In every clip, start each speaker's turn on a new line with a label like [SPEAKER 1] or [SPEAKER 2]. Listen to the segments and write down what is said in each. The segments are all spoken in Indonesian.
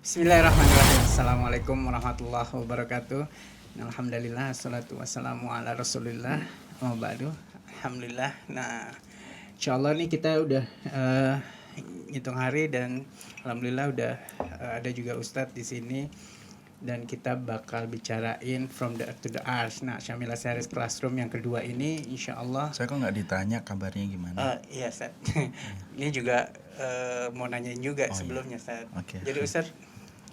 [SPEAKER 1] Bismillahirrahmanirrahim. Assalamualaikum warahmatullahi wabarakatuh. Alhamdulillah, assalatu wassalamu ala rasulillah. Wa ba'du. Alhamdulillah. Nah, insyaallah nih kita udah hitung hari dan alhamdulillah udah ada juga Ustadz di sini dan kita bakal bicarain from the earth to the ars. Nah, Syamila Series Classroom yang kedua ini insyaallah.
[SPEAKER 2] Saya kok nggak ditanya kabarnya gimana?
[SPEAKER 1] Iya, Ustadz. Ini juga mau nanyain juga sebelumnya, Ustadz.
[SPEAKER 2] Okay.
[SPEAKER 1] Jadi Ustadz,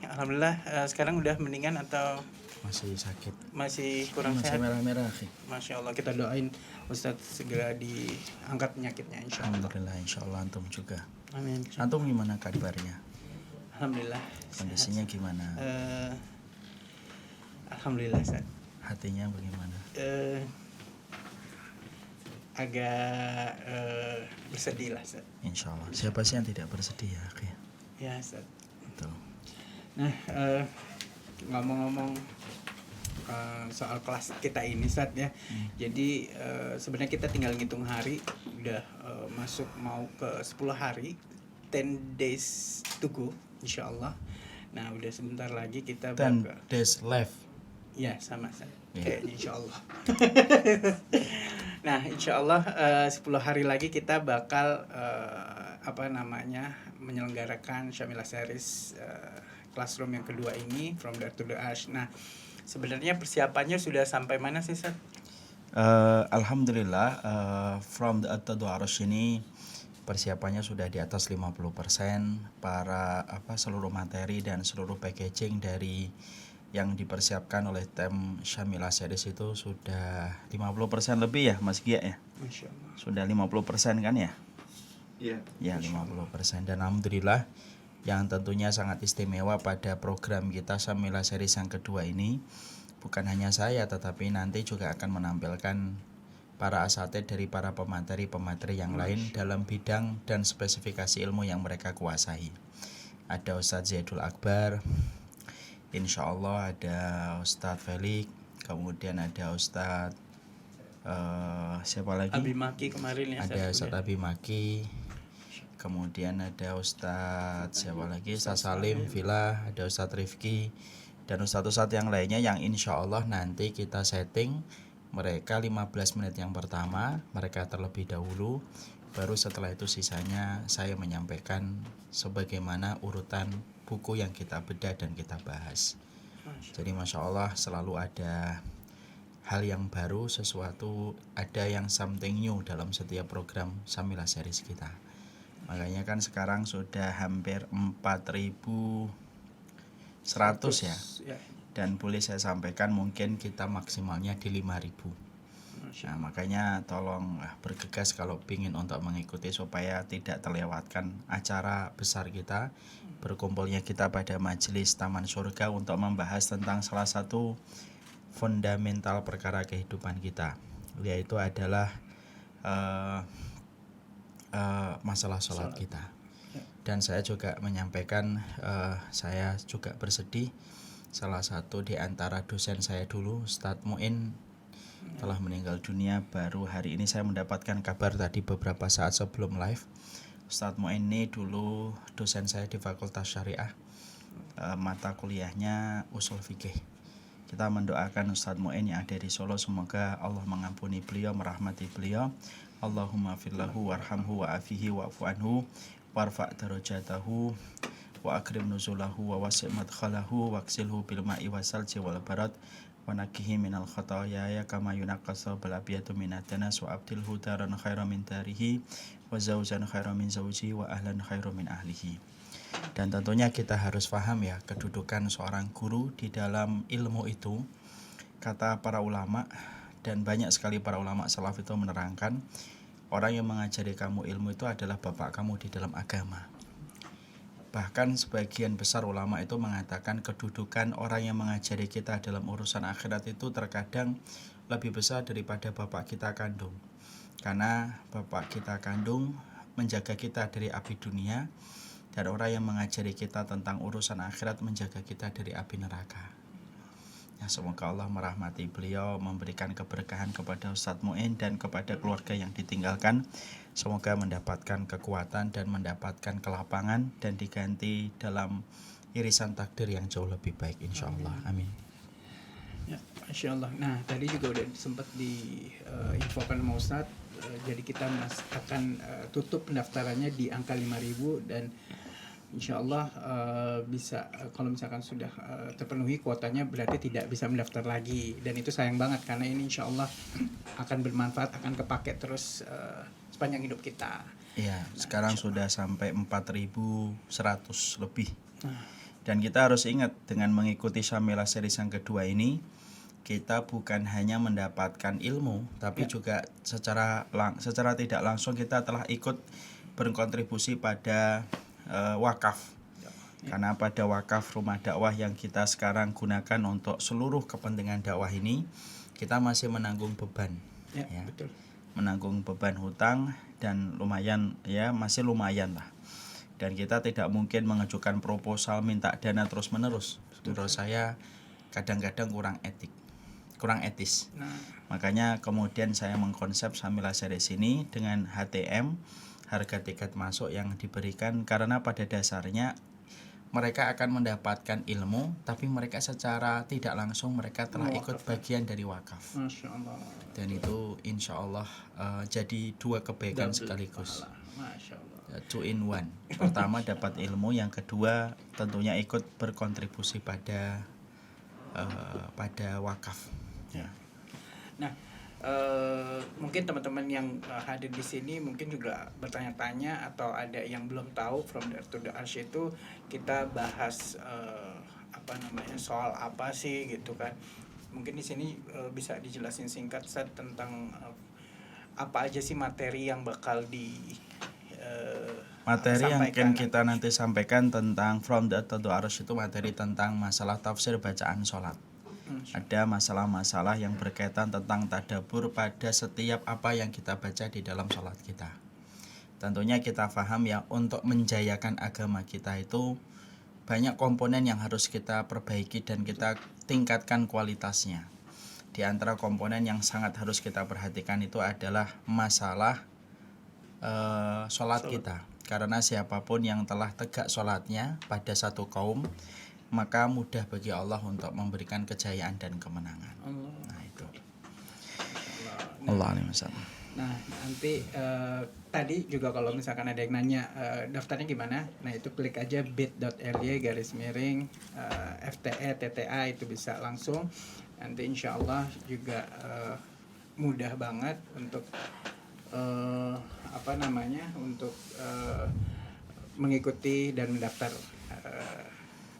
[SPEAKER 1] alhamdulillah sekarang udah mendingan atau
[SPEAKER 2] masih sakit?
[SPEAKER 1] Masih kurang
[SPEAKER 2] masih
[SPEAKER 1] sehat?
[SPEAKER 2] Masih merah-merah, akhi.
[SPEAKER 1] Masya Allah, kita doain Ustadz segera diangkat penyakitnya insya Allah.
[SPEAKER 2] Alhamdulillah, insya Allah antum juga.
[SPEAKER 1] Amin.
[SPEAKER 2] Antum gimana kabarnya?
[SPEAKER 1] Alhamdulillah.
[SPEAKER 2] Kondisinya gimana?
[SPEAKER 1] Alhamdulillah, Ustadz.
[SPEAKER 2] Hatinya bagaimana?
[SPEAKER 1] Agak bersedih lah, Ustadz.
[SPEAKER 2] Insya Allah. Siapa sih yang tidak bersedih ya, akhi?
[SPEAKER 1] Ya, Ustadz.
[SPEAKER 2] Betul.
[SPEAKER 1] Nah, ngomong-ngomong soal kelas kita ini Ustadz ya. Jadi sebenarnya kita tinggal ngitung hari, udah masuk mau ke 10 hari, 10 days to go insyaallah. Nah, udah sebentar lagi kita
[SPEAKER 2] 10 days left.
[SPEAKER 1] Ya, sama Ustadz. Kayaknya insyaallah. Nah, insyaallah 10 hari lagi kita bakal menyelenggarakan Syamila Series Classroom yang kedua ini from the to the ars. Nah, sebenarnya persiapannya sudah sampai mana sih, Ustaz?
[SPEAKER 2] Alhamdulillah, from the to the ars ini persiapannya sudah di atas 50%. Seluruh materi dan seluruh packaging dari yang dipersiapkan oleh tim Syamila Series itu sudah 50% lebih ya, Mas Gia ya?
[SPEAKER 1] Masya Allah.
[SPEAKER 2] Sudah 50% kan ya?
[SPEAKER 1] Iya.
[SPEAKER 2] Ya, 50%. Dan alhamdulillah yang tentunya sangat istimewa pada program kita Syamila Series yang kedua ini, bukan hanya saya tetapi nanti juga akan menampilkan para asatidz dari para pemateri-pemateri yang lain dalam bidang dan spesifikasi ilmu yang mereka kuasai. Ada Ustadz Zaidul Akbar, insya Allah ada Ustadz Felix, kemudian ada Ustadz siapa lagi?
[SPEAKER 1] Abi Maki kemarin ya.
[SPEAKER 2] Ada Ustadz Abi Maki. Kemudian ada Ustadz siapa lagi? Ustadz Salim Villa, ada Ustadz Rifki, dan Ustadz-Ustadz yang lainnya yang insya Allah nanti kita setting mereka 15 menit yang pertama, mereka terlebih dahulu, baru setelah itu sisanya saya menyampaikan sebagaimana urutan buku yang kita bedah dan kita bahas. Jadi Masya Allah selalu ada hal yang baru, sesuatu, ada yang something new dalam setiap program Syamila Series kita. Makanya kan sekarang sudah hampir 4.100 ya. Dan boleh saya sampaikan mungkin kita maksimalnya di 5.000. Nah, makanya tolong bergegas kalau ingin untuk mengikuti supaya tidak terlewatkan acara besar kita, berkumpulnya kita pada majelis Taman Surga untuk membahas tentang salah satu fundamental perkara kehidupan kita, yaitu adalah masalah sholat kita. Dan saya juga menyampaikan saya juga bersedih, salah satu di antara dosen saya dulu, Ustadz Muin, telah meninggal dunia. Baru hari ini saya mendapatkan kabar tadi beberapa saat sebelum live. Ustadz Muin ini dulu dosen saya di Fakultas Syariah, mata kuliahnya usul fikih. Kita mendoakan Ustadz Muin yang ada di Solo, semoga Allah mengampuni beliau, merahmati beliau. Allahumma fillahu warhamhu wa afihi wa'fu anhu warfa' darajatahu wa akrim nuzulahu wa wasi' madkhalahu waksilhu bil ma'i wasalji wal barad wa nakihi minal khataya ya kama yunaqqasu bal abiyatu minad danas wa abdilhu daran khairan min darihi wa zawjan khairan min zawji wa ahlan khairan min ahlihi. Dan tentunya kita harus paham ya kedudukan seorang guru di dalam ilmu itu. Kata para ulama, dan banyak sekali para ulama salaf itu menerangkan, orang yang mengajari kamu ilmu itu adalah bapak kamu di dalam agama. Bahkan sebagian besar ulama itu mengatakan kedudukan orang yang mengajari kita dalam urusan akhirat itu terkadang lebih besar daripada bapak kita kandung. Karena bapak kita kandung menjaga kita dari api dunia, dan orang yang mengajari kita tentang urusan akhirat menjaga kita dari api neraka. Ya, semoga Allah merahmati beliau, memberikan keberkahan kepada Ustadz Muin dan kepada keluarga yang ditinggalkan. Semoga mendapatkan kekuatan dan mendapatkan kelapangan dan diganti dalam irisan takdir yang jauh lebih baik insyaallah. Amin.
[SPEAKER 1] Ya, Masya Allah. Nah, tadi juga udah sempat diinfokan sama Ustadz. Jadi kita akan tutup pendaftarannya di angka 5.000 dan insya Allah bisa kalau misalkan sudah terpenuhi kuotanya berarti tidak bisa mendaftar lagi, dan itu sayang banget karena ini insya Allah akan bermanfaat, akan kepake terus sepanjang hidup kita.
[SPEAKER 2] Iya, sekarang sudah sampai 4.100 lebih. Dan kita harus ingat dengan mengikuti Syamilah series yang kedua ini, kita bukan hanya mendapatkan ilmu, tapi juga secara tidak langsung kita telah ikut berkontribusi pada wakaf. Karena pada wakaf rumah dakwah yang kita sekarang gunakan untuk seluruh kepentingan dakwah ini, kita masih menanggung beban.
[SPEAKER 1] Ya, betul.
[SPEAKER 2] Menanggung beban hutang dan lumayan ya, masih lumayan lah. Dan kita tidak mungkin mengajukan proposal minta dana terus-menerus. Menurut saya kadang-kadang kurang etis. Makanya kemudian saya mengkonsep Syamilah series ini dengan HTM, harga tiket masuk yang diberikan, karena pada dasarnya mereka akan mendapatkan ilmu, tapi mereka secara tidak langsung mereka telah ikut bagian dari wakaf.
[SPEAKER 1] Masya Allah.
[SPEAKER 2] Dan itu insya Allah jadi dua kebaikan sekaligus.
[SPEAKER 1] Masya Allah.
[SPEAKER 2] 2 in 1. Pertama dapat ilmu, yang kedua tentunya ikut berkontribusi pada wakaf. Ya.
[SPEAKER 1] Nah, mungkin teman-teman yang hadir di sini mungkin juga bertanya-tanya atau ada yang belum tahu From the Earth to the Arsh itu kita bahas soal apa sih gitu kan. Mungkin di sini bisa dijelasin singkat Ustaz tentang apa aja sih materi yang bakal
[SPEAKER 2] materi yang akan kita
[SPEAKER 1] nanti.
[SPEAKER 2] nanti sampaikan tentang From the Earth to the Arsh itu materi tentang masalah tafsir bacaan sholat. Ada masalah-masalah yang berkaitan tentang tadabbur pada setiap apa yang kita baca di dalam sholat kita. Tentunya kita paham ya, untuk menjayakan agama kita itu banyak komponen yang harus kita perbaiki dan kita tingkatkan kualitasnya. Di antara komponen yang sangat harus kita perhatikan itu adalah masalah sholat kita. Karena siapapun yang telah tegak sholatnya pada satu kaum, maka mudah bagi Allah untuk memberikan kejayaan dan kemenangan. Nah itu. Allah alim.
[SPEAKER 1] Nah nanti tadi juga kalau misalkan ada yang nanya daftarnya gimana, nah itu klik aja bit.ly FTE-TTA itu bisa langsung. Nanti insya Allah juga mudah banget untuk untuk mengikuti dan mendaftar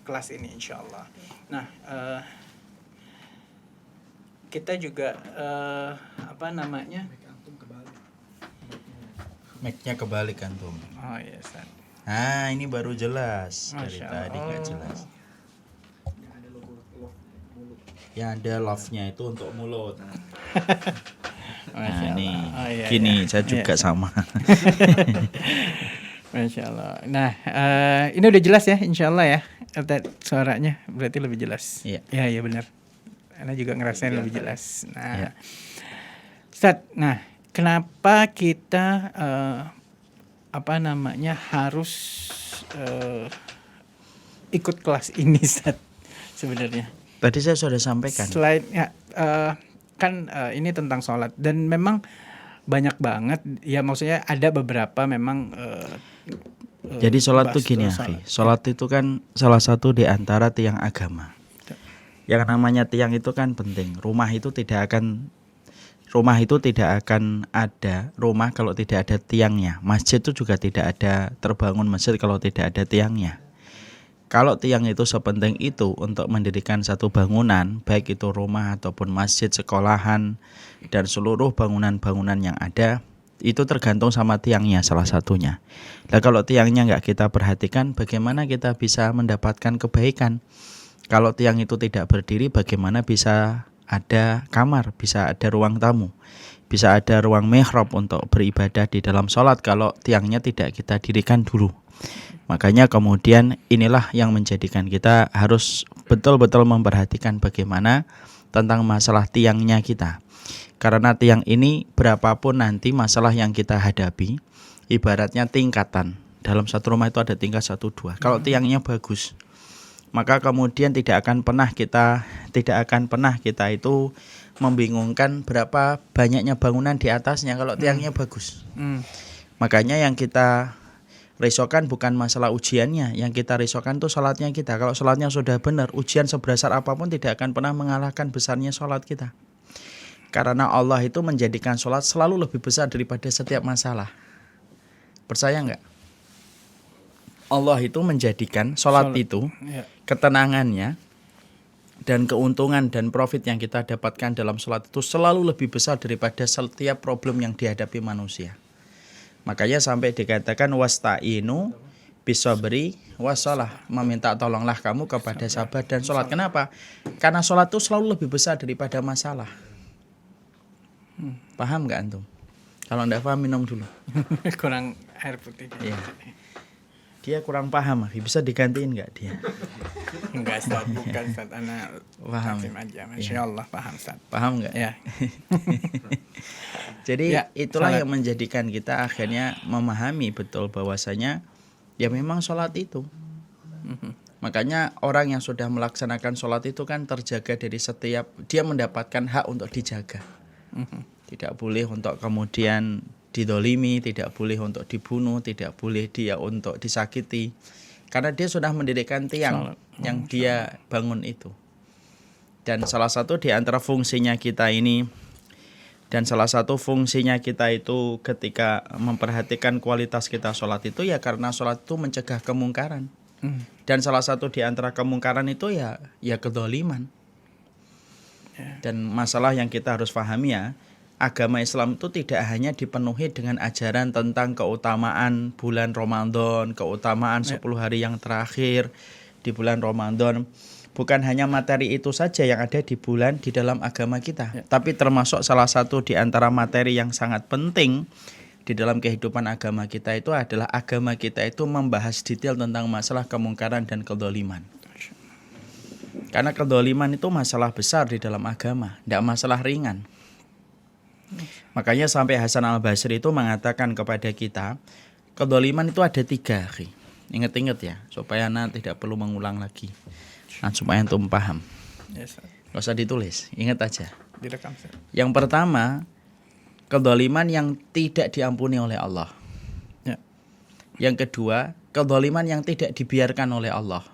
[SPEAKER 1] kelas ini insya Allah. Nah kita juga
[SPEAKER 2] Mic-nya kebalik kan Bung.
[SPEAKER 1] Oh iya Ustaz.
[SPEAKER 2] Nah ini baru jelas. Dari
[SPEAKER 1] Masya
[SPEAKER 2] tadi
[SPEAKER 1] Allah.
[SPEAKER 2] gak jelas. Yang ada love-nya itu untuk mulut. Nah ini gini saya juga sama.
[SPEAKER 1] Masya Allah. Nah ini udah jelas ya insya Allah ya. Suaranya berarti lebih jelas.
[SPEAKER 2] Iya.
[SPEAKER 1] Ya benar. Ana juga ngerasain lebih jelas. Nah, Ustaz, kenapa kita harus ikut kelas ini, Ustaz? Sebenarnya.
[SPEAKER 2] Tadi saya sudah sampaikan.
[SPEAKER 1] Selain ini tentang sholat dan memang banyak banget. Ya maksudnya ada beberapa memang.
[SPEAKER 2] Jadi sholat itu gini, Akhi. Sholat itu kan salah satu di antara tiang agama. Yang namanya tiang itu kan penting. Rumah itu tidak akan ada rumah kalau tidak ada tiangnya. Masjid itu juga tidak ada terbangun masjid kalau tidak ada tiangnya. Kalau tiang itu sepenting itu untuk mendirikan satu bangunan, baik itu rumah ataupun masjid, sekolahan, dan seluruh bangunan-bangunan yang ada, itu tergantung sama tiangnya salah satunya. Nah kalau tiangnya nggak kita perhatikan, bagaimana kita bisa mendapatkan kebaikan? Kalau tiang itu tidak berdiri, bagaimana bisa ada kamar, bisa ada ruang tamu, bisa ada ruang mihrab untuk beribadah di dalam sholat kalau tiangnya tidak kita dirikan dulu. Makanya kemudian inilah yang menjadikan kita harus betul-betul memperhatikan bagaimana tentang masalah tiangnya kita. Karena tiang ini berapapun nanti masalah yang kita hadapi, ibaratnya tingkatan. Dalam satu rumah itu ada tingkat 1, 2. Kalau tiangnya bagus, maka kemudian tidak akan pernah kita itu membingungkan berapa banyaknya bangunan di atasnya kalau tiangnya bagus. Makanya yang kita risaukan bukan masalah ujiannya, yang kita risaukan tuh salatnya kita. Kalau salatnya sudah benar, ujian sebesar apapun tidak akan pernah mengalahkan besarnya salat kita. Karena Allah itu menjadikan salat selalu lebih besar daripada setiap masalah. Percaya enggak? Allah itu menjadikan salat itu ketenangannya dan keuntungan dan profit yang kita dapatkan dalam salat itu selalu lebih besar daripada setiap problem yang dihadapi manusia. Makanya sampai dikatakan wasta'inu bisabri wassalah, meminta tolonglah kamu kepada sabar dan salat. Kenapa? Karena salat itu selalu lebih besar daripada masalah. Paham enggak antum? Kalau enggak paham minum dulu.
[SPEAKER 1] Kurang air putih.
[SPEAKER 2] Iya. Dia kurang paham, bisa digantiin nggak dia?
[SPEAKER 1] Enggak, Ustaz, bukan Ustaz, anak
[SPEAKER 2] paham
[SPEAKER 1] aja. Masya Allah, paham Ustaz.
[SPEAKER 2] Paham nggak?
[SPEAKER 1] Ya.
[SPEAKER 2] Jadi
[SPEAKER 1] ya,
[SPEAKER 2] itulah
[SPEAKER 1] salat
[SPEAKER 2] yang menjadikan kita akhirnya memahami betul bahwasanya ya memang sholat itu. Makanya orang yang sudah melaksanakan sholat itu kan terjaga dari setiap, dia mendapatkan hak untuk dijaga. Tidak boleh untuk kemudian didolimi, tidak boleh untuk dibunuh, tidak boleh dia untuk disakiti. Karena dia sudah mendirikan tiang yang dia bangun itu. Dan salah satu di antara fungsinya kita ini, dan salah satu fungsinya kita itu ketika memperhatikan kualitas kita sholat itu ya karena sholat itu mencegah kemungkaran. Dan salah satu di antara kemungkaran itu ya kedoliman. Dan masalah yang kita harus pahami ya, agama Islam itu tidak hanya dipenuhi dengan ajaran tentang keutamaan bulan Ramadan, keutamaan 10 hari yang terakhir di bulan Ramadan. Bukan hanya materi itu saja yang ada di dalam agama kita, tapi termasuk salah satu di antara materi yang sangat penting di dalam kehidupan agama kita itu adalah agama kita itu membahas detail tentang masalah kemungkaran dan kedoliman. Karena kedoliman itu masalah besar di dalam agama, tidak masalah ringan. Makanya sampai Hasan al-Basri itu mengatakan kepada kita, kedoliman itu ada 3. Ingat-ingat ya, supaya anak tidak perlu mengulang lagi. Supaya antum paham. Gak usah ditulis, ingat aja.
[SPEAKER 1] Direkam.
[SPEAKER 2] Yang pertama, kedoliman yang tidak diampuni oleh Allah.
[SPEAKER 1] Ya.
[SPEAKER 2] Yang kedua, kedoliman yang tidak dibiarkan oleh Allah.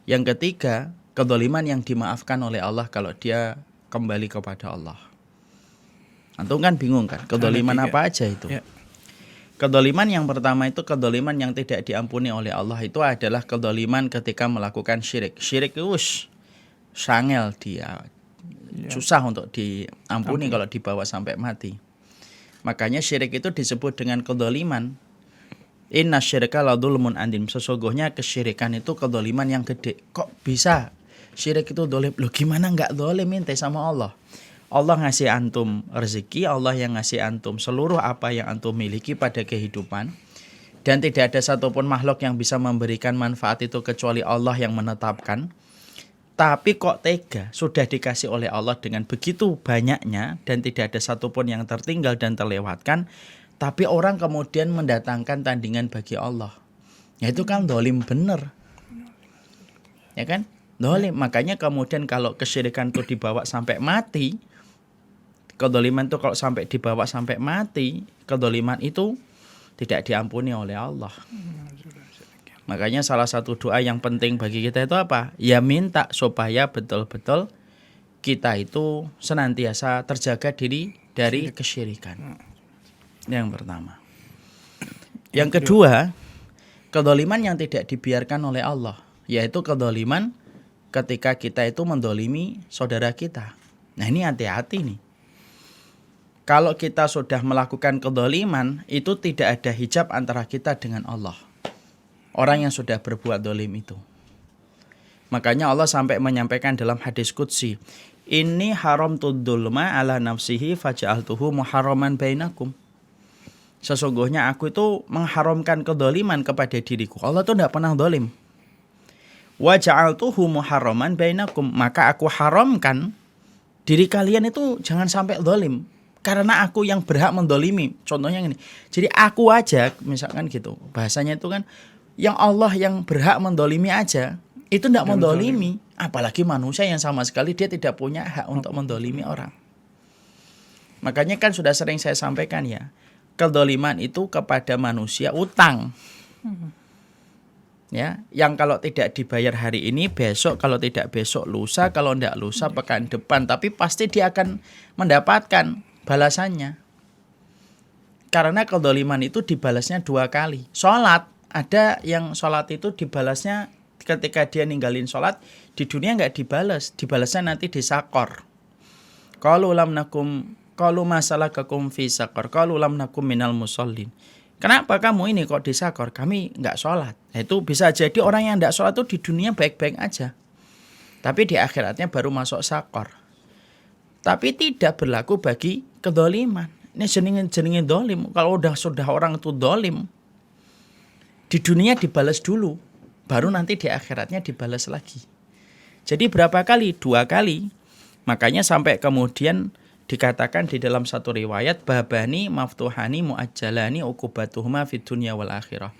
[SPEAKER 2] Yang ketiga, kedoliman yang dimaafkan oleh Allah kalau dia kembali kepada Allah. Antum kan bingung kan, kedoliman apa aja itu? Ya. Kedoliman yang pertama itu kedoliman yang tidak diampuni oleh Allah itu adalah kedoliman ketika melakukan syirik. Syirik itu sangel dia, susah untuk diampuni kalau dibawa sampai mati. Makanya syirik itu disebut dengan kedoliman. Inna syirka la dzulmun adzim. Sesungguhnya kesyirikan itu kedoliman yang gede. Kok bisa syirik itu dolim? Loh gimana nggak dolim ente sama Allah? Allah ngasih antum rezeki, Allah yang ngasih antum seluruh apa yang antum miliki pada kehidupan. Dan tidak ada satupun makhluk yang bisa memberikan manfaat itu kecuali Allah yang menetapkan. Tapi kok tega, sudah dikasih oleh Allah dengan begitu banyaknya dan tidak ada satupun yang tertinggal dan terlewatkan. Tapi orang kemudian mendatangkan tandingan bagi Allah. Ya itu kan dolim bener. Ya kan? Dolim. Makanya kemudian kalau kesyirikan itu dibawa sampai mati, kedoliman itu kalau sampai dibawa sampai mati, kedoliman itu tidak diampuni oleh Allah. Makanya salah satu doa yang penting bagi kita itu apa? Ya minta supaya betul-betul kita itu senantiasa terjaga diri dari kesyirikan. Yang pertama. Yang kedua, kedoliman yang tidak dibiarkan oleh Allah, yaitu kedoliman ketika kita itu mendolimi saudara kita. Nah ini hati-hati nih. Kalau kita sudah melakukan kedoliman, itu tidak ada hijab antara kita dengan Allah. Orang yang sudah berbuat dolim itu. Makanya Allah sampai menyampaikan dalam hadis qudsi, Inni haramtu dzulma ala nafsihi faja'altuhu muharraman bainakum. Sesungguhnya aku itu mengharamkan kedoliman kepada diriku. Allah itu tidak pernah dolim. Wa ja'altuhu muharraman bainakum. Maka aku haramkan diri kalian itu jangan sampai dolim. Karena aku yang berhak mendolimi. Contohnya gini. Jadi aku aja, misalkan gitu. Bahasanya itu kan, yang Allah yang berhak mendolimi aja. itu tidak mendolimi. Apalagi manusia yang sama sekali dia tidak punya hak untuk mendolimi orang. Makanya kan sudah sering saya sampaikan ya, kedoliman itu kepada manusia utang. Ya, yang kalau tidak dibayar hari ini, besok, kalau tidak besok lusa, kalau tidak lusa pekan depan, tapi pasti dia akan mendapatkan balasannya. Karena kedoliman itu dibalasnya 2 kali. Sholat, ada yang sholat itu dibalasnya ketika dia ninggalin sholat, di dunia nggak dibalas, dibalasnya nanti di sakor. Qalu lam nakum, qalu masalah kakum fi sakor, qalu lam nakum minal musallin. Kenapa kamu ini kok di sakor? Kami nggak sholat. Nah, itu bisa jadi orang yang nggak sholat itu di dunia baik-baik aja, tapi di akhiratnya baru masuk sakor. Tapi tidak berlaku bagi kedoliman. Ini jenengin dolim. Kalau sudah orang itu dolim, di dunia dibalas dulu, baru nanti di akhiratnya dibalas lagi. Jadi berapa kali? 2 kali. Makanya sampai kemudian dikatakan di dalam satu riwayat, babani maftuhani muajjalani uqubatuhuma fid dunya wal akhirah.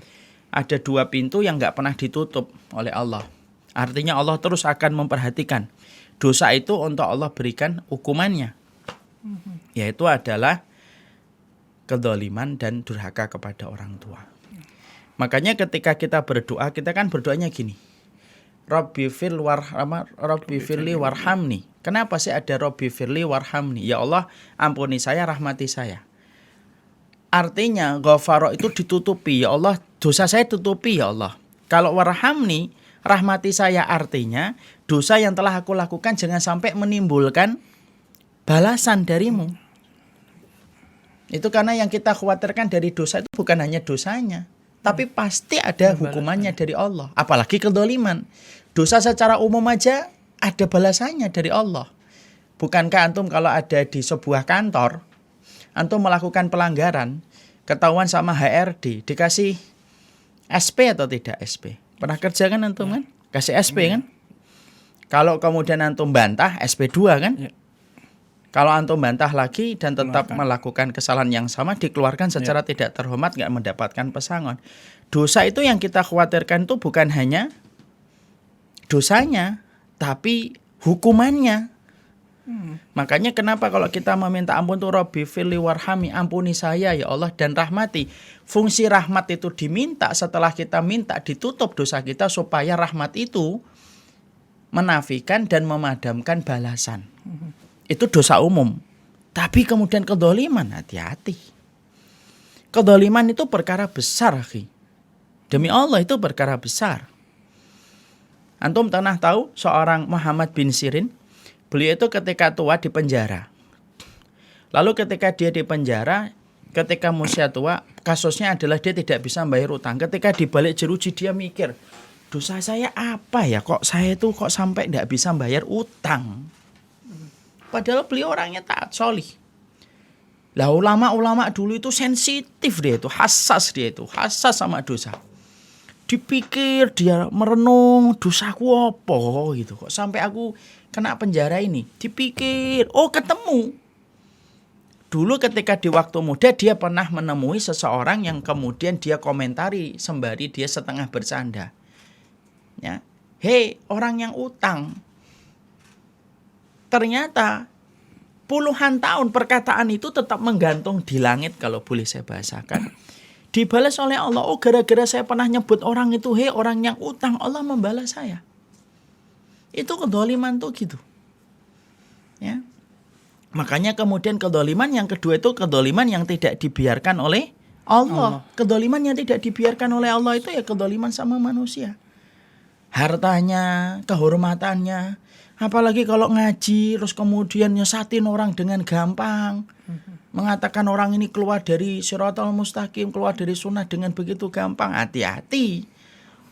[SPEAKER 2] Ada 2 pintu yang nggak pernah ditutup oleh Allah. Artinya Allah terus akan memperhatikan dosa itu untuk Allah berikan hukumannya, yaitu adalah kedoliman dan durhaka kepada orang tua. Makanya ketika kita berdoa, kita kan berdoanya gini, Rabbi firli warhamni. Kenapa sih ada Rabbi firli warhamni? Ya Allah, ampuni saya, rahmati saya. Artinya ghafaro itu ditutupi, ya Allah, dosa saya tutupi ya Allah. Kalau warhamni, rahmati saya, artinya dosa yang telah aku lakukan jangan sampai menimbulkan balasan darimu. Itu karena yang kita khawatirkan dari dosa itu bukan hanya dosanya, tapi pasti ada hukumannya dari Allah. Apalagi kedoliman. Dosa secara umum aja ada balasannya dari Allah. Bukankah antum kalau ada di sebuah kantor, antum melakukan pelanggaran, ketahuan sama HRD, dikasih SP atau tidak SP? Pernah kerja kan antum kan? Kasih SP kan? Kalau kemudian antum bantah, SP2 kan? Kalau antum bantah lagi dan tetap melakukan kesalahan yang sama, dikeluarkan secara tidak terhormat, nggak mendapatkan pesangon. Dosa itu yang kita khawatirkan itu bukan hanya dosanya, tapi hukumannya. Makanya kenapa kalau kita meminta ampun tuh Rabbi firli warhami, ampuni saya ya Allah dan rahmati. Fungsi rahmat itu diminta setelah kita minta ditutup dosa kita supaya rahmat itu menafikan dan memadamkan balasan. Itu dosa umum. Tapi kemudian kedoliman, hati-hati. Kedoliman itu perkara besar, akhi. Demi Allah itu perkara besar. Antum pernah tahu seorang Muhammad bin Sirin? Beliau itu ketika tua di penjara. Lalu ketika dia di penjara, ketika usia tua, kasusnya adalah dia tidak bisa membayar utang. Ketika dibalik jeruji dia mikir, dosa saya apa ya? Kok saya itu kok sampai tidak bisa membayar utang? Padahal beliau orangnya taat, solih. Lah ulama-ulama dulu itu sensitif dia itu, hassas sama dosa. Dipikir dia merenung, dosaku apa gitu, kok sampai aku kena penjara ini. Dipikir, oh ketemu. Dulu ketika di waktu muda dia pernah menemui seseorang yang kemudian dia komentari sembari dia setengah bersanda. Ya, hei orang yang utang. Ternyata puluhan tahun perkataan itu tetap menggantung di langit kalau boleh saya bahasakan. Dibalas oleh Allah. Oh gara-gara saya pernah nyebut orang itu, hei orang yang utang, Allah membalas saya. Itu kedoliman tuh gitu. Ya. Makanya kemudian kedoliman yang kedua itu kedoliman yang tidak dibiarkan oleh Allah. Kedoliman yang tidak dibiarkan oleh Allah itu ya kedoliman sama manusia. Hartanya, kehormatannya. Apalagi kalau ngaji terus kemudian nyesatin orang dengan gampang. Mengatakan orang ini keluar dari Shiratal Mustaqim, keluar dari sunnah dengan begitu gampang. Hati-hati.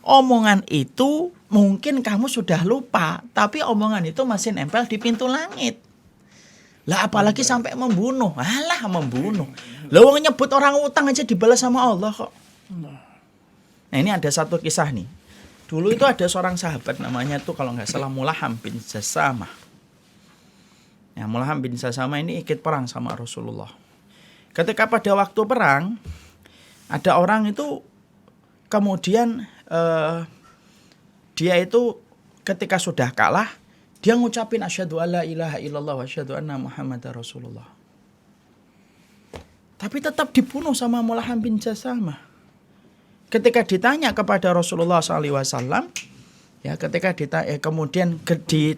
[SPEAKER 2] Omongan itu mungkin kamu sudah lupa, tapi omongan itu masih nempel di pintu langit. Lah apalagi sampai membunuh. Alah membunuh. Lah wong nyebut orang utang aja dibalas sama Allah kok. Nah ini ada satu kisah nih. Dulu itu ada seorang sahabat namanya tuh kalau nggak salah Mulaham bin Jasamah. Ya, Mulaham bin Jasamah ini ikut perang sama Rasulullah. Ketika pada waktu perang, ada orang itu kemudian dia itu
[SPEAKER 3] ketika sudah kalah, dia ngucapin asyhadu alla ilaha illallah wa asyhadu anna muhammadar rasulullah. Tapi tetap dibunuh sama Mulaham bin Jasamah. Ketika ditanya kepada Rasulullah SAW, ya ketika kemudian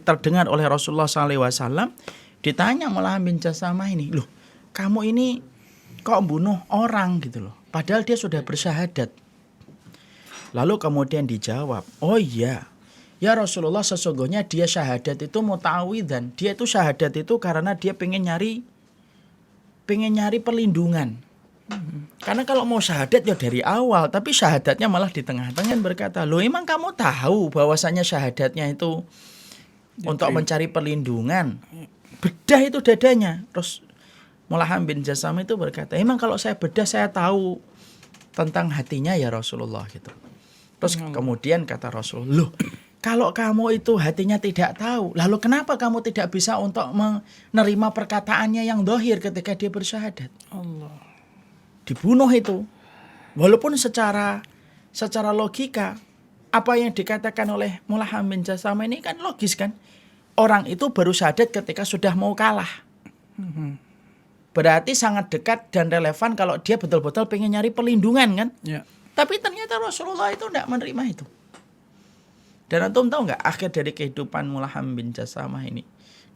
[SPEAKER 3] terdengar oleh Rasulullah SAW, ditanya Mulaham bin Jasamah ini, loh kamu ini kok bunuh orang gitu loh, padahal dia sudah bersyahadat. Lalu kemudian dijawab, oh iya, ya Rasulullah, sesungguhnya dia syahadat itu muta'awidhan. Dia itu syahadat itu karena dia pengen nyari perlindungan. Karena kalau mau syahadat ya dari awal, tapi syahadatnya malah di tengah-tengah berkata, loh emang kamu tahu bahwasanya syahadatnya itu untuk mencari perlindungan. Bedah itu dadanya. Terus Mulaham bin Jasamah itu berkata, emang kalau saya bedah saya tahu tentang hatinya ya Rasulullah gitu. Terus kemudian kata Rasulullah, loh kalau kamu itu hatinya tidak tahu, lalu kenapa kamu tidak bisa untuk menerima perkataannya yang dohir ketika dia bersyahadat?
[SPEAKER 1] Allah.
[SPEAKER 3] Dibunuh itu. Walaupun secara logika, apa yang dikatakan oleh Mulaham bin Jasamah ini kan logis kan? Orang itu baru syahadat ketika sudah mau kalah. Berarti sangat dekat dan relevan kalau dia betul-betul pengen nyari perlindungan kan?
[SPEAKER 1] Ya.
[SPEAKER 3] Tapi ternyata Rasulullah itu tidak menerima itu. Dan antum tahu nggak akhir dari kehidupan Mulaham bin Jasamah ini?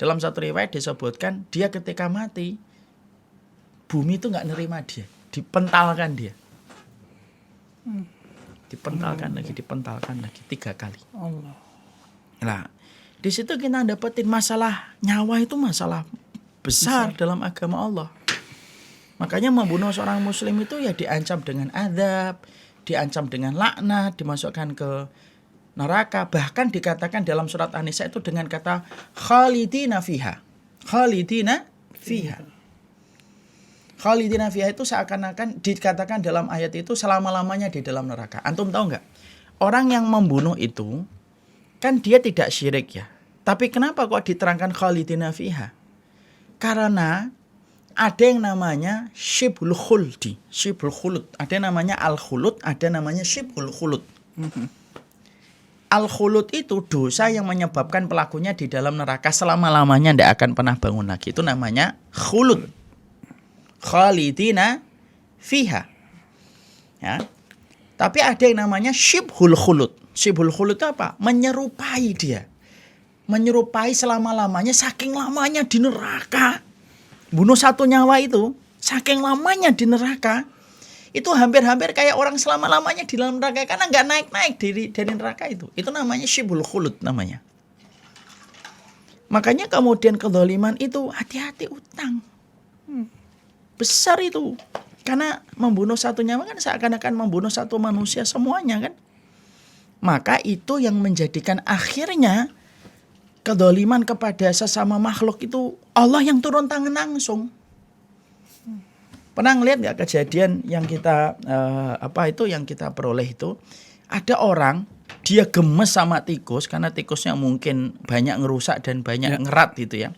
[SPEAKER 3] Dalam satu riwayat disebutkan dia ketika mati, bumi itu nggak nerima dia, dipentalkan dia, dipentalkan lagi 3 kali.
[SPEAKER 1] Allah.
[SPEAKER 3] Nah, di situ kita dapetin masalah nyawa itu masalah besar dalam agama Allah. Makanya membunuh seorang muslim itu ya diancam dengan azab, diancam dengan laknat, dimasukkan ke neraka. Bahkan dikatakan dalam surat An-Nisa itu dengan kata khalidina fiha. Khalidina fiha. Khalidina fiha itu seakan-akan dikatakan dalam ayat itu selama-lamanya di dalam neraka. Antum tahu nggak? Orang yang membunuh itu kan dia tidak syirik ya. Tapi kenapa kok diterangkan khalidina fiha? Karena ada yang namanya syibhul khuldi, syibhul khulud. Ada yang namanya al-khulud, ada namanya syibhul khulud. Al-khulud itu dosa yang menyebabkan pelakunya di dalam neraka selama-lamanya tidak akan pernah bangun lagi. Itu namanya khulud. Khalidina fiha. Ya. Tapi ada yang namanya syibhul khulud. Syibhul khulud itu apa? Menyerupai dia. Menyerupai selama-lamanya, saking lamanya di neraka. Bunuh satu nyawa itu, saking lamanya di neraka. Itu hampir-hampir kayak orang selama-lamanya di dalam neraka. Karena nggak naik-naik dari neraka itu. Itu namanya syibhul khulud namanya. Makanya kemudian kezaliman itu hati-hati utang. Besar itu. Karena membunuh satu nyawa kan seakan-akan membunuh satu manusia semuanya kan. Maka itu yang menjadikan akhirnya kezaliman kepada sesama makhluk itu Allah yang turun tangan langsung. Pernah ngeliat nggak kejadian yang kita yang kita peroleh itu? Ada orang dia gemes sama tikus karena tikusnya mungkin banyak ngerusak dan banyak ngerat gitu ya.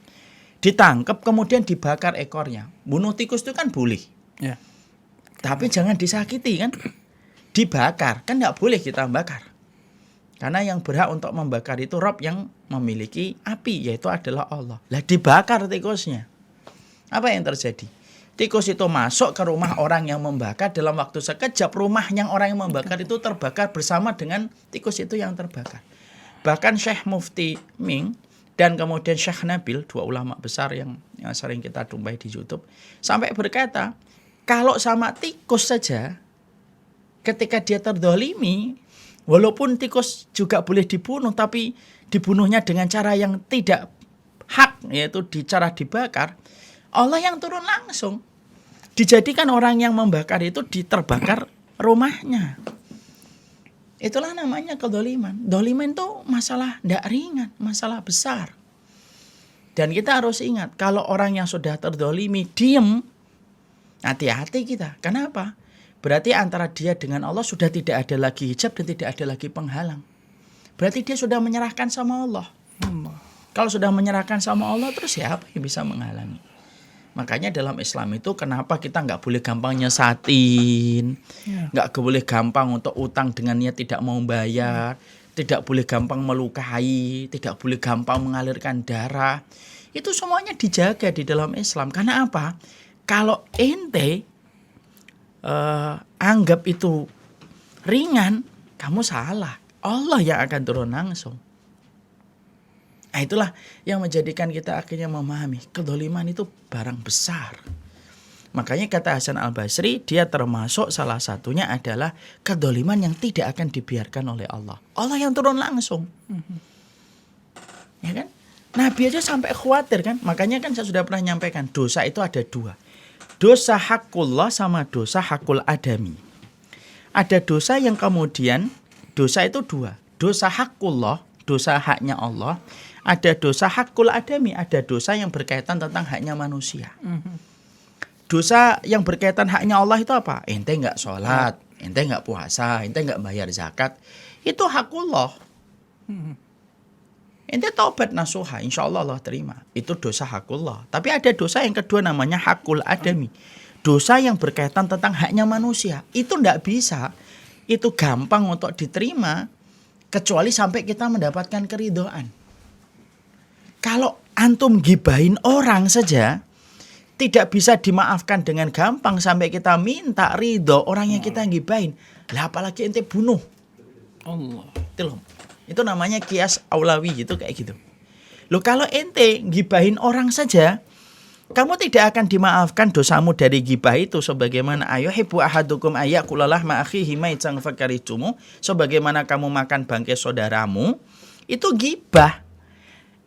[SPEAKER 3] Ditangkap kemudian dibakar ekornya. Bunuh tikus itu kan boleh.
[SPEAKER 1] Ya.
[SPEAKER 3] Tapi jangan disakiti kan. Dibakar kan nggak boleh kita bakar. Karena yang berhak untuk membakar itu Rabb yang memiliki api, yaitu adalah Allah. Lah dibakar tikusnya. Apa yang terjadi? Tikus itu masuk ke rumah orang yang membakar, dalam waktu sekejap rumah yang orang yang membakar itu terbakar bersama dengan tikus itu yang terbakar. Bahkan Syekh Mufti Ming dan kemudian Syekh Nabil, 2 ulama besar yang sering kita jumpai di YouTube, sampai berkata, kalau sama tikus saja ketika dia terdolimi, walaupun tikus juga boleh dibunuh, tapi dibunuhnya dengan cara yang tidak hak, yaitu cara dibakar, Allah yang turun langsung. Dijadikan orang yang membakar itu diterbakar rumahnya. Itulah namanya kezaliman. Dzaliman itu masalah tidak ringan, masalah besar. Dan kita harus ingat, kalau orang yang sudah terdolimi diem, hati-hati kita. Kenapa? Berarti antara dia dengan Allah sudah tidak ada lagi hijab dan tidak ada lagi penghalang. Berarti dia sudah menyerahkan sama Allah. Kalau sudah menyerahkan sama Allah, terus siapa yang bisa menghalangi? Makanya dalam Islam itu kenapa kita nggak boleh gampang nyesatin, nggak boleh gampang untuk utang dengan niat tidak mau bayar. tidak boleh gampang melukai, tidak boleh gampang mengalirkan darah. Itu semuanya dijaga di dalam Islam. Karena apa? Kalau ente anggap itu ringan, kamu salah. Allah yang akan turun langsung. Nah, itulah yang menjadikan kita akhirnya memahami kedzaliman itu barang besar. Makanya kata Hasan Al-Basri, dia termasuk salah satunya adalah kedzaliman yang tidak akan dibiarkan oleh Allah. Allah yang turun langsung. Ya kan? Nabi aja sampai khawatir kan. Makanya kan saya sudah pernah nyampaikan, dosa itu ada dua. Dosa hakullah sama dosa hakul adami. Ada dosa yang kemudian, dosa itu dua. Dosa hakullah, dosa haknya Allah. Ada dosa hakul adami, ada dosa yang berkaitan tentang haknya manusia. Dosa yang berkaitan haknya Allah itu apa? Ente nggak sholat, ente nggak puasa, ente nggak bayar zakat. Itu hakullah. Ente taubat nasuha, insya Allah Allah terima. Itu dosa hakullah. Tapi ada dosa yang kedua namanya hakul adami. Dosa yang berkaitan tentang haknya manusia. Itu nggak bisa. Itu gampang untuk diterima kecuali sampai kita mendapatkan keridhaan. Kalau antum gibahin orang saja tidak bisa dimaafkan dengan gampang sampai kita minta ridho orang yang kita gibahin. Lah apalagi ente bunuh.
[SPEAKER 1] Allah.
[SPEAKER 3] Itu namanya kias aulawi gitu, kayak gitu. Loh kalau ente gibahin orang saja, kamu tidak akan dimaafkan dosamu dari gibah itu sebagaimana ayyuhibbu ahadukum ayyakulalah ma'akhihi maitan fakaritumu, sebagaimana kamu makan bangkai saudaramu, itu gibah.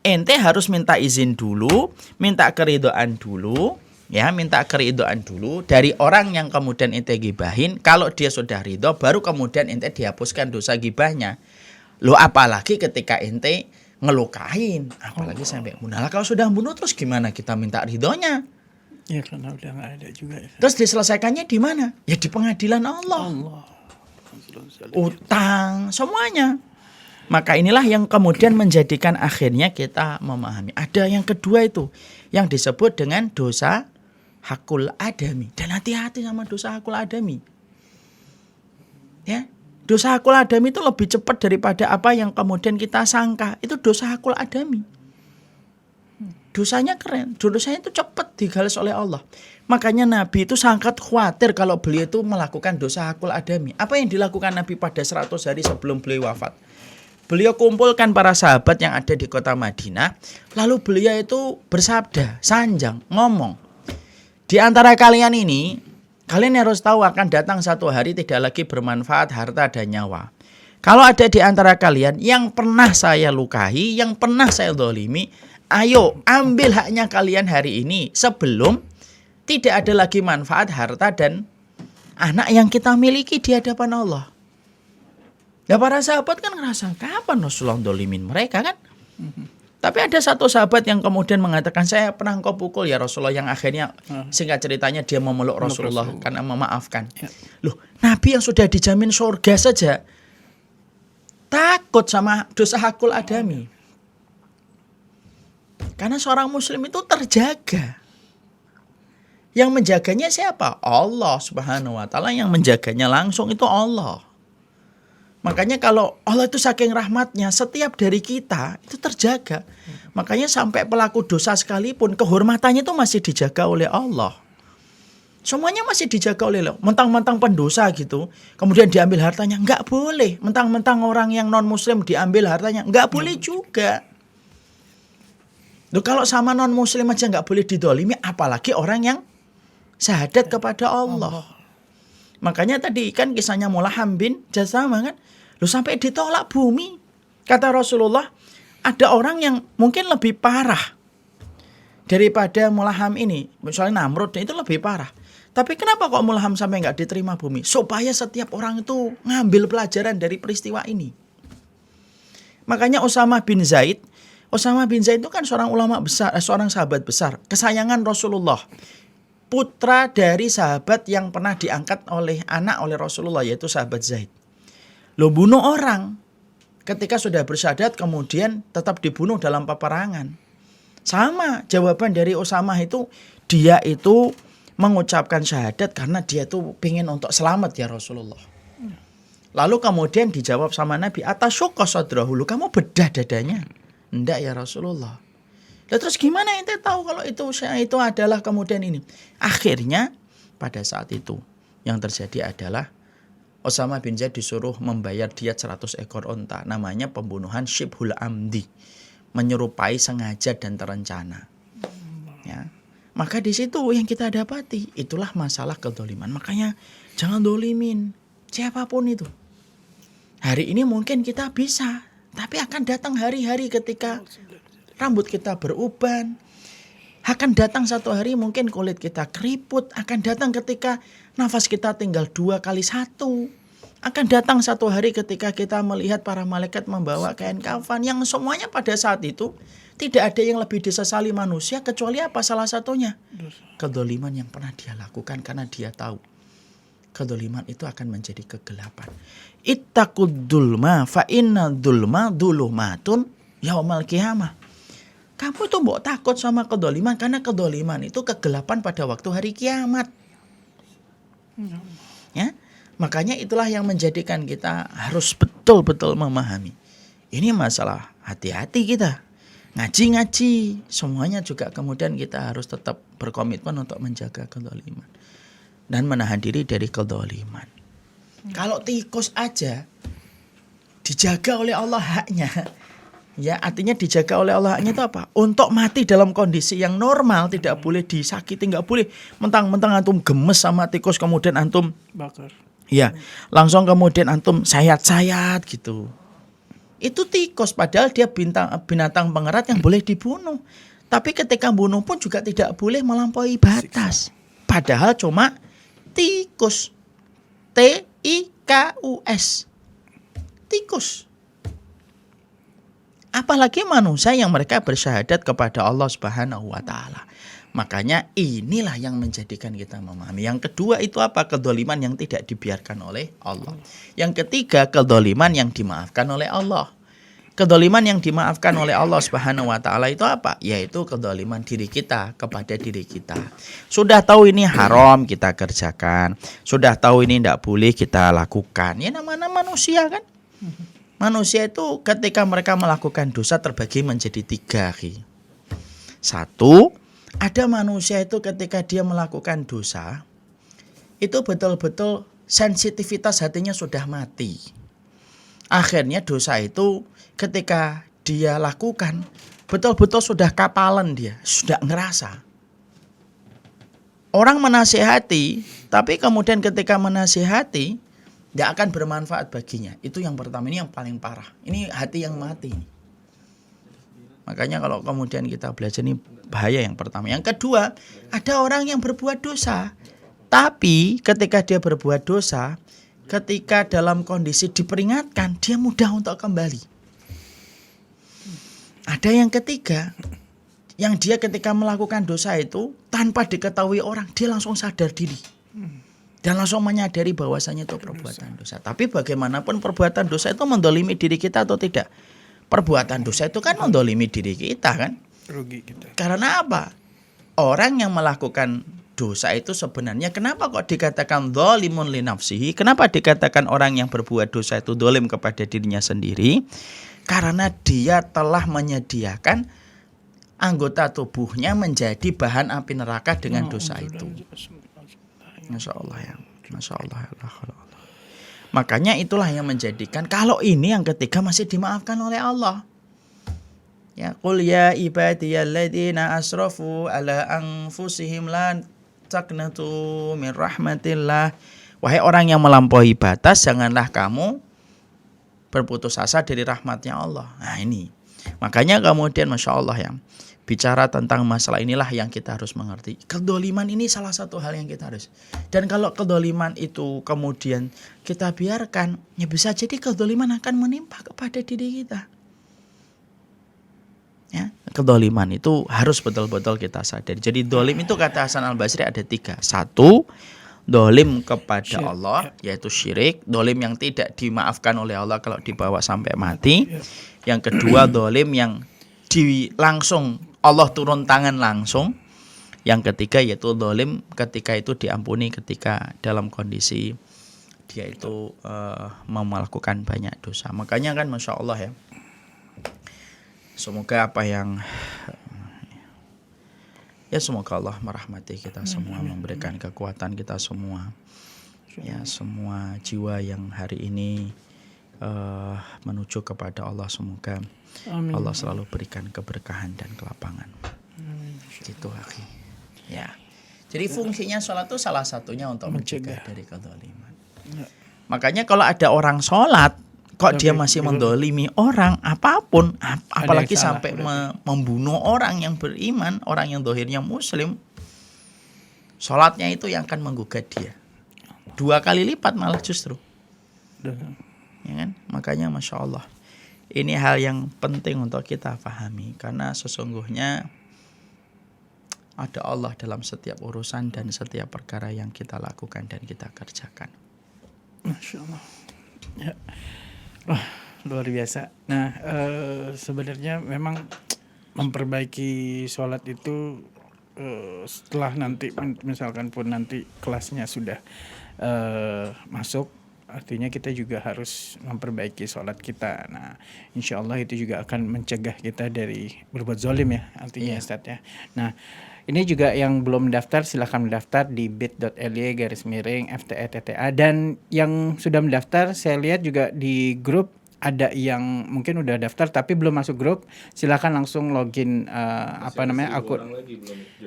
[SPEAKER 3] Ente harus minta izin dulu, minta keridhaan dulu, ya, minta keridhaan dulu dari orang yang kemudian ente gibahin. Kalau dia sudah ridho, baru kemudian ente dihapuskan dosa gibahnya. Loh apalagi ketika ente ngelukain, apalagi sampai bunuh. Kalau sudah bunuh terus gimana kita minta ridhonya?
[SPEAKER 1] Ya karena udah nggak ada juga. Ya.
[SPEAKER 3] Terus diselesaikannya di mana? Ya di pengadilan Allah. Utang, semuanya. Maka inilah yang kemudian menjadikan akhirnya kita memahami. Ada yang kedua itu, yang disebut dengan dosa hakul adami. Dan hati-hati sama dosa hakul adami. Ya, dosa hakul adami itu lebih cepat daripada apa yang kemudian kita sangka. Itu dosa hakul adami. Dosanya keren, dosanya itu cepat digalas oleh Allah. Makanya Nabi itu sangat khawatir kalau beliau itu melakukan dosa hakul adami. Apa yang dilakukan Nabi pada 100 hari sebelum beliau wafat? Beliau kumpulkan para sahabat yang ada di kota Madinah. Lalu beliau itu bersabda, sanjang, ngomong. Di antara kalian ini, kalian harus tahu akan datang satu hari tidak lagi bermanfaat harta dan nyawa. Kalau ada di antara kalian yang pernah saya lukai, yang pernah saya zalimi, ayo ambil haknya kalian hari ini sebelum tidak ada lagi manfaat harta dan anak yang kita miliki di hadapan Allah. Ya para sahabat kan ngerasa kapan Rasulullah dolimin mereka kan. Tapi ada satu sahabat yang kemudian mengatakan saya pernah engkau pukul ya Rasulullah, yang akhirnya singkat ceritanya dia memeluk Rasulullah karena memaafkan. Ya. Loh, Nabi yang sudah dijamin surga saja takut sama dosa hakul adami. Karena seorang muslim itu terjaga. Yang menjaganya siapa? Allah Subhanahu wa taala, yang menjaganya langsung itu Allah. Makanya kalau Allah itu saking rahmatnya, setiap dari kita itu terjaga. Makanya sampai pelaku dosa sekalipun kehormatannya itu masih dijaga oleh Allah. Semuanya masih dijaga oleh Allah. Mentang-mentang pendosa gitu, kemudian diambil hartanya, nggak boleh. Mentang-mentang orang yang non muslim diambil hartanya, nggak boleh juga. Loh, kalau sama non muslim aja nggak boleh didolimi, apalagi orang yang syahadat kepada Allah. Makanya tadi kan kisahnya Mulaham bin Jasama kan. Loh, sampai ditolak bumi. Kata Rasulullah, ada orang yang mungkin lebih parah daripada Mulaham ini. Misalnya Namrud itu lebih parah. Tapi kenapa kok Mulaham sampai nggak diterima bumi? Supaya setiap orang itu ngambil pelajaran dari peristiwa ini. Makanya Usamah bin Zaid itu kan seorang ulama besar, seorang sahabat besar, kesayangan Rasulullah. Putra dari sahabat yang pernah diangkat oleh Rasulullah, yaitu sahabat Zaid. Lo bunuh orang ketika sudah bersyahadat kemudian tetap dibunuh dalam peperangan. Sama jawaban dari Usamah itu, dia itu mengucapkan syahadat karena dia itu pengen untuk selamat ya Rasulullah. Lalu kemudian dijawab sama Nabi, atasyukka sadrahu, kamu bedah dadanya? Enggak ya Rasulullah. Lah terus gimana ente tahu kalau itu adalah kemudian ini? Akhirnya pada saat itu yang terjadi adalah Osama bin Zaid disuruh membayar diat 100 ekor onta. Namanya pembunuhan syibhul amdi, menyerupai sengaja dan terencana. Ya. Maka di situ yang kita dapati itulah masalah kedoliman. Makanya jangan dolimin siapapun itu. Hari ini mungkin kita bisa, tapi akan datang hari-hari ketika rambut kita beruban. Akan datang satu hari mungkin kulit kita keriput. Akan datang ketika nafas kita tinggal 2x1. Akan datang satu hari ketika kita melihat para malaikat membawa kain kafan. Yang semuanya pada saat itu tidak ada yang lebih disesali manusia kecuali apa salah satunya? Kedoliman yang pernah dia lakukan karena dia tahu kedoliman itu akan menjadi kegelapan. Ittaqud dzulma fa inna dzulma dzulumatun yaumal qiyamah. Kamu tuh mbok takut sama kedoliman karena kedoliman itu kegelapan pada waktu hari kiamat. Ya, makanya itulah yang menjadikan kita harus betul-betul memahami. Ini masalah hati-hati kita. Ngaji-ngaji, semuanya juga kemudian kita harus tetap berkomitmen untuk menjaga kedoliman dan menahan diri dari kedoliman. Kalau tikus aja dijaga oleh Allah haknya. Ya, artinya dijaga oleh Allah haknya itu apa? Untuk mati dalam kondisi yang normal, tidak boleh disakiti, nggak boleh mentang-mentang antum gemes sama tikus kemudian antum
[SPEAKER 4] bakar.
[SPEAKER 3] Ya, langsung kemudian antum sayat-sayat gitu. Itu tikus, padahal dia binatang pengerat yang boleh dibunuh. Tapi ketika bunuh pun juga tidak boleh melampaui batas. Padahal cuma tikus. T-I-K-U-S. Tikus. Apalagi manusia yang mereka bersyahadat kepada Allah Subhanahu wa taala. Makanya inilah yang menjadikan kita memahami. Yang kedua itu apa? Kedoliman yang tidak dibiarkan oleh Allah. Yang ketiga, kedoliman yang dimaafkan oleh Allah. Kedoliman yang dimaafkan oleh Allah Subhanahu wa taala itu apa? Yaitu kedoliman diri kita kepada diri kita. Sudah tahu ini haram kita kerjakan. Sudah tahu ini tidak boleh kita lakukan. Ya namanya manusia kan? Manusia itu ketika mereka melakukan dosa terbagi menjadi 3. Satu, ada manusia itu ketika dia melakukan dosa, itu betul-betul sensitivitas hatinya sudah mati. Akhirnya dosa itu ketika dia lakukan, betul-betul sudah kapalan dia, sudah ngerasa. Orang menasihati, tapi kemudian ketika menasihati, tidak akan bermanfaat baginya. Itu yang pertama, ini yang paling parah. Ini hati yang mati. Makanya kalau kemudian kita belajar ini bahaya yang pertama. Yang kedua, ada orang yang berbuat dosa. Tapi ketika dia berbuat dosa, ketika dalam kondisi diperingatkan, dia mudah untuk kembali. Ada yang ketiga, yang dia ketika melakukan dosa itu, tanpa diketahui orang, dia langsung sadar diri. Dan langsung menyadari bahwasanya itu perbuatan dosa. Tapi bagaimanapun perbuatan dosa itu mendolimi diri kita atau tidak? Perbuatan dosa itu kan mendolimi diri kita kan?
[SPEAKER 4] Rugi kita.
[SPEAKER 3] Karena apa? Orang yang melakukan dosa itu sebenarnya kenapa kok dikatakan dzalimun li nafsihi? Kenapa dikatakan orang yang berbuat dosa itu dolim kepada dirinya sendiri? Karena dia telah menyediakan anggota tubuhnya menjadi bahan api neraka dengan dosa itu. Masya Allah ya, Masya Allah. Makanya itulah yang menjadikan kalau ini yang ketiga masih dimaafkan oleh Allah. Ya, qul ya ibadiyalladzina asrafu ala anfusihim la taqnatu min rahmatillah. Wahai orang yang melampaui batas, janganlah kamu berputus asa dari rahmatnya Allah. Nah ini, makanya kemudian Masya Allah ya, bicara tentang masalah inilah yang kita harus mengerti. Kedoliman ini salah satu hal yang kita harus. Dan kalau kedoliman itu kemudian kita biarkan, ya bisa jadi kedoliman akan menimpa kepada diri kita. Ya, kedoliman itu harus betul-betul kita sadari. Jadi dolim itu kata Hasan Al-Basri ada 3. 1, dolim kepada
[SPEAKER 4] Syirik.
[SPEAKER 3] Allah, yaitu syirik. Dolim yang tidak dimaafkan oleh Allah kalau dibawa sampai mati. Yang kedua, dolim yang langsung Allah turun tangan langsung. Yang ketiga yaitu dolim ketika itu diampuni ketika dalam kondisi dia itu melakukan banyak dosa. Makanya kan Masya Allah ya, semoga apa yang ya semoga Allah merahmati kita semua, memberikan kekuatan kita semua. Ya, semua jiwa yang hari ini menuju kepada Allah, semoga Allah selalu berikan keberkahan dan kelapangan. Gitu akhi. Ya. Jadi fungsinya sholat itu salah satunya untuk mencegah dari kezaliman. Makanya kalau ada orang sholat kok dia masih mendolimi orang apapun, apalagi sampai membunuh orang yang beriman, orang yang dohirnya muslim, sholatnya itu yang akan menggugat dia 2 kali lipat malah justru. Ya kan? Makanya Masya Allah, ini hal yang penting untuk kita pahami, karena sesungguhnya ada Allah dalam setiap urusan dan setiap perkara yang kita lakukan dan kita kerjakan.
[SPEAKER 1] Masya Allah. Ya. Wah, luar biasa. Nah, sebenarnya memang memperbaiki sholat itu setelah nanti misalkan pun nanti kelasnya sudah masuk, artinya kita juga harus memperbaiki sholat kita. Nah, insya Allah itu juga akan mencegah kita dari berbuat zalim ya, artinya Ustaz ya. Nah, ini juga yang belum mendaftar silahkan mendaftar di bit.ly/FTETTA, dan yang sudah mendaftar saya lihat juga di grup ada yang mungkin udah daftar tapi belum masuk grup, silakan langsung login akun.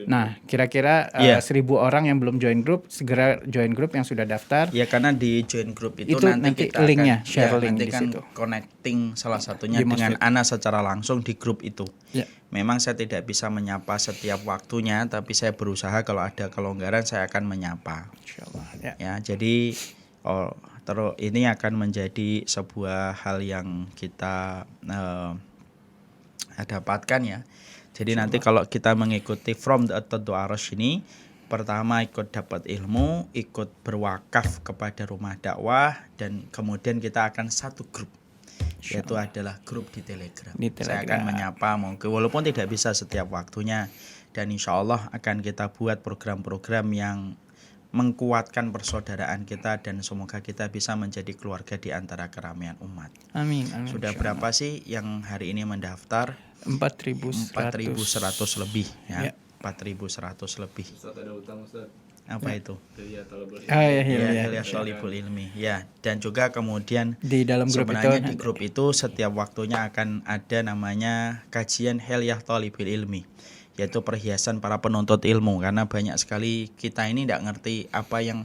[SPEAKER 1] Nah, kira-kira 1.000 orang yang belum join grup segera join grup yang sudah daftar.
[SPEAKER 3] Ya, karena di join grup itu
[SPEAKER 1] nanti
[SPEAKER 3] kita
[SPEAKER 1] linknya,
[SPEAKER 3] akan,
[SPEAKER 1] share link
[SPEAKER 3] nanti
[SPEAKER 1] di
[SPEAKER 3] kan
[SPEAKER 1] situ.
[SPEAKER 3] Connecting salah satunya
[SPEAKER 1] Di
[SPEAKER 3] dengan
[SPEAKER 1] Masjid.
[SPEAKER 3] Ana secara langsung di grup itu.
[SPEAKER 1] Ya.
[SPEAKER 3] Memang saya tidak bisa menyapa setiap waktunya, tapi saya berusaha kalau ada kelonggaran saya akan menyapa.
[SPEAKER 1] Insyaallah ya.
[SPEAKER 3] Ya, jadi terus ini akan menjadi sebuah hal yang kita dapatkan ya. Jadi nanti kalau kita mengikuti From the At-Taddu'arash ini, pertama ikut dapat ilmu, ikut berwakaf kepada rumah dakwah, dan kemudian kita akan satu grup, yaitu adalah grup di Telegram. Saya akan menyapa mungkin walaupun tidak bisa setiap waktunya, dan insya Allah akan kita buat program-program yang mengkuatkan persaudaraan kita, dan semoga kita bisa menjadi keluarga di antara keramaian umat.
[SPEAKER 1] Amin.
[SPEAKER 3] Sudah berapa sih yang hari ini mendaftar?
[SPEAKER 1] 4.100
[SPEAKER 3] lebih ya. 4.100 lebih.
[SPEAKER 4] Ustaz ada utang Ustaz.
[SPEAKER 3] Apa itu?
[SPEAKER 1] Hilyah
[SPEAKER 3] Thalibul Ilmi. Ya, dan juga kemudian
[SPEAKER 1] di dalam grup
[SPEAKER 3] sebenarnya
[SPEAKER 1] itu
[SPEAKER 3] di grup itu setiap waktunya akan ada namanya kajian Hilyah Thalibul Ilmi, yaitu perhiasan para penuntut ilmu, karena banyak sekali kita ini tidak ngerti apa yang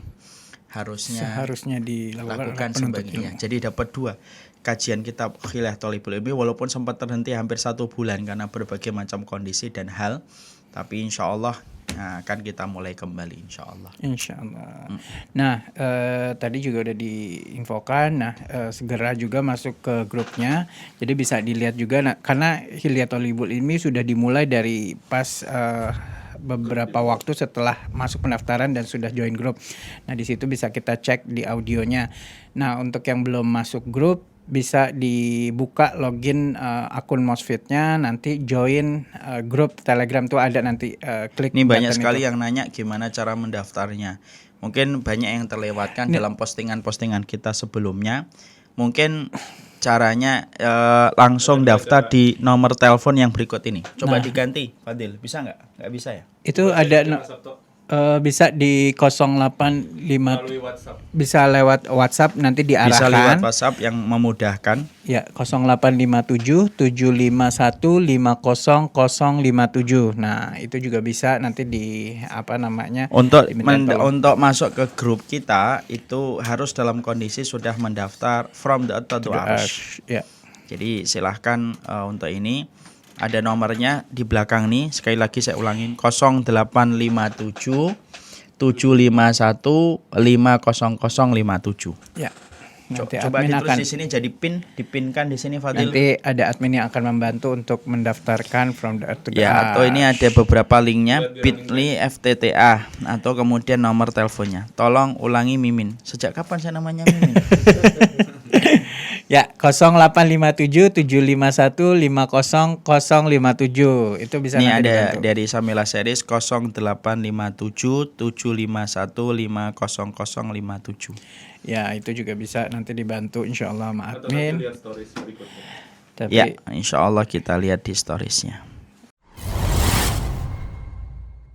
[SPEAKER 1] seharusnya dilakukan
[SPEAKER 3] sebagainya. Jadi dapat 2 kajian kitab Hilyah Thalibul Ilmi, walaupun sempat terhenti hampir 1 bulan karena berbagai macam kondisi dan hal, tapi insya Allah akan kita mulai kembali insya Allah.
[SPEAKER 1] Insya Allah. Nah, tadi juga udah diinfokan. Nah, segera juga masuk ke grupnya. Jadi bisa dilihat juga. Nah, karena Hilyah Thalibul Ilmi sudah dimulai dari pas beberapa waktu setelah masuk pendaftaran dan sudah join grup. Nah, di situ bisa kita cek di audionya. Nah, untuk yang belum masuk grup, bisa dibuka login akun Mosfitnya, nanti join grup Telegram tuh ada, nanti klik.
[SPEAKER 3] Ini banyak sekali yang nanya gimana cara mendaftarnya. Mungkin banyak yang terlewatkan dalam postingan-postingan kita sebelumnya. Mungkin caranya langsung daftar di nomor telepon yang berikut ini. Coba diganti, Fadil. Bisa nggak? Nggak bisa ya?
[SPEAKER 1] Itu ada bisa di 085, bisa lewat WhatsApp, nanti diarahkan.
[SPEAKER 3] Bisa lewat WhatsApp yang memudahkan.
[SPEAKER 1] Ya, 0857 751 50057. Nah, itu juga bisa nanti di
[SPEAKER 3] Untuk masuk ke grup kita itu harus dalam kondisi sudah mendaftar From the At-Taddu'arash.
[SPEAKER 1] Ya.
[SPEAKER 3] Jadi silahkan untuk ini ada nomornya di belakang nih. Sekali lagi saya ulangin, 0857 751 50057.
[SPEAKER 1] Ya.
[SPEAKER 3] Coba ditulis di sini jadi dipinkan di sini Fadil.
[SPEAKER 1] Nanti ada admin yang akan membantu untuk mendaftarkan From the At-Taddu'arash.
[SPEAKER 3] Ya, atau ini ada beberapa linknya, bit.ly FTTA, atau kemudian nomor teleponnya. Tolong ulangi Mimin. Sejak kapan saya namanya Mimin?
[SPEAKER 1] Ya, 0857 751 50057. Itu bisa
[SPEAKER 3] Ini
[SPEAKER 1] nanti
[SPEAKER 3] ada
[SPEAKER 1] dibantu.
[SPEAKER 3] dari Samila Series 0857 751 50057.
[SPEAKER 1] Ya, itu juga bisa nanti dibantu insyaallah sama admin. Tapi
[SPEAKER 3] Ya, insya Allah kita lihat di storiesnya.